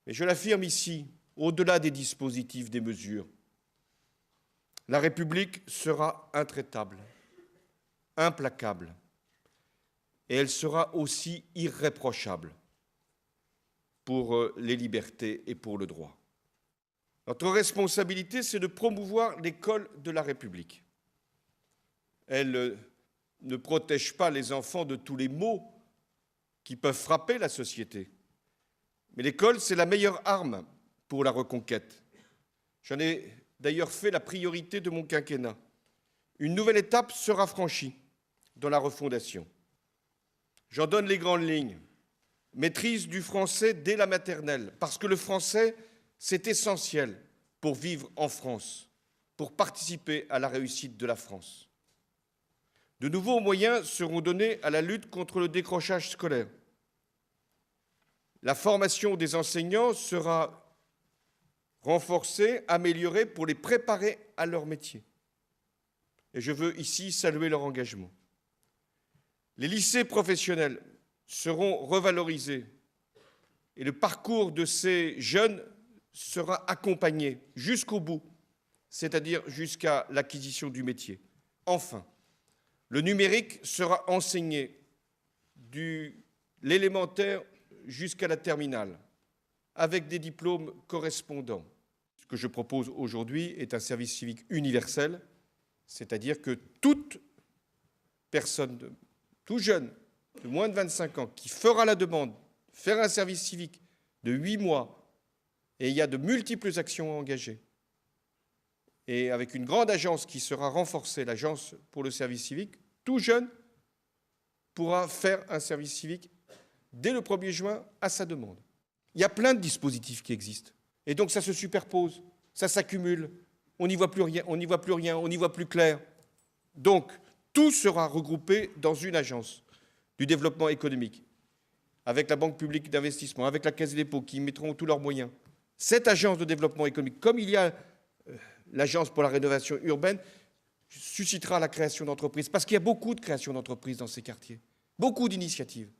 Mais je l'affirme ici, au-delà des dispositifs, des mesures, la République sera intraitable, implacable, et elle sera aussi irréprochable pour les libertés et pour le droit. Notre responsabilité, c'est de promouvoir l'école de la République. Elle ne protège pas les enfants de tous les maux qui peuvent frapper la société. Mais l'école, c'est la meilleure arme pour la reconquête. J'en ai d'ailleurs fait la priorité de mon quinquennat. Une nouvelle étape sera franchie dans la refondation. J'en donne les grandes lignes. Maîtrise du français dès la maternelle, parce que le français, c'est essentiel pour vivre en France, pour participer à la réussite de la France. De nouveaux moyens seront donnés à la lutte contre le décrochage scolaire. La formation des enseignants sera renforcée, améliorée pour les préparer à leur métier. Et je veux ici saluer leur engagement. Les lycées professionnels seront revalorisés et le parcours de ces jeunes sera accompagné jusqu'au bout, c'est-à-dire jusqu'à l'acquisition du métier. Enfin, le numérique sera enseigné de l'élémentaire jusqu'à la terminale, avec des diplômes correspondants. Ce que je propose aujourd'hui est un service civique universel, c'est-à-dire que toute personne, tout jeune, de moins de 25 ans, qui fera la demande, faire un service civique de 8 mois, et il y a de multiples actions engagées, et avec une grande agence qui sera renforcée, l'agence pour le service civique, tout jeune pourra faire un service civique dès le 1er juin à sa demande. Il y a plein de dispositifs qui existent. Et donc ça se superpose, ça s'accumule, on n'y voit plus rien, on n'y voit plus clair. Donc tout sera regroupé dans une agence du développement économique, avec la Banque publique d'investissement, avec la Caisse des dépôts, qui mettront tous leurs moyens. Cette agence de développement économique, comme il y a l'agence pour la rénovation urbaine, suscitera la création d'entreprises, parce qu'il y a beaucoup de création d'entreprises dans ces quartiers, beaucoup d'initiatives.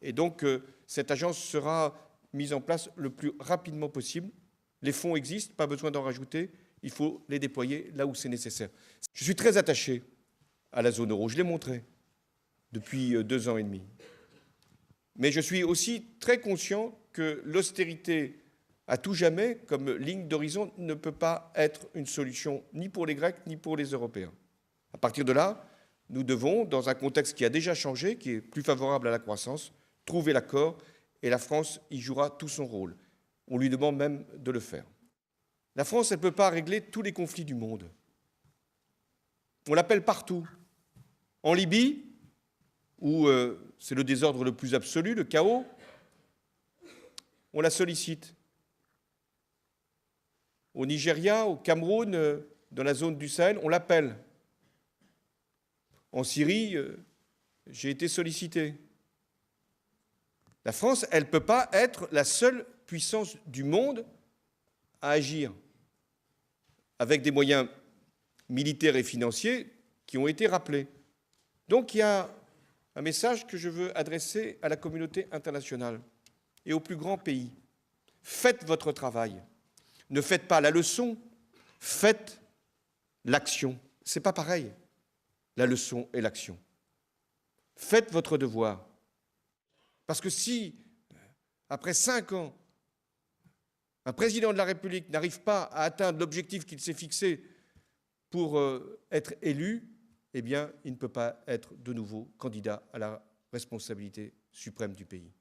Et donc, cette agence sera mise en place le plus rapidement possible. Les fonds existent, pas besoin d'en rajouter, il faut les déployer là où c'est nécessaire. Je suis très attaché à la zone euro, je l'ai montré depuis 2 ans et demi. Mais je suis aussi très conscient que l'austérité à tout jamais, comme ligne d'horizon, ne peut pas être une solution ni pour les Grecs ni pour les Européens. À partir de là, nous devons, dans un contexte qui a déjà changé, qui est plus favorable à la croissance, trouver l'accord, et la France y jouera tout son rôle. On lui demande même de le faire. La France, elle ne peut pas régler tous les conflits du monde. On l'appelle partout. En Libye, où c'est le désordre le plus absolu, le chaos, on la sollicite. Au Nigeria, au Cameroun, dans la zone du Sahel, on l'appelle. En Syrie, j'ai été sollicité. La France, elle ne peut pas être la seule puissance du monde à agir, avec des moyens militaires et financiers qui ont été rappelés. Donc il y a un message que je veux adresser à la communauté internationale et aux plus grands pays. Faites votre travail. Ne faites pas la leçon, faites l'action. Ce n'est pas pareil, la leçon et l'action. Faites votre devoir. Parce que si, après 5 ans, un président de la République n'arrive pas à atteindre l'objectif qu'il s'est fixé pour être élu, eh bien, il ne peut pas être de nouveau candidat à la responsabilité suprême du pays.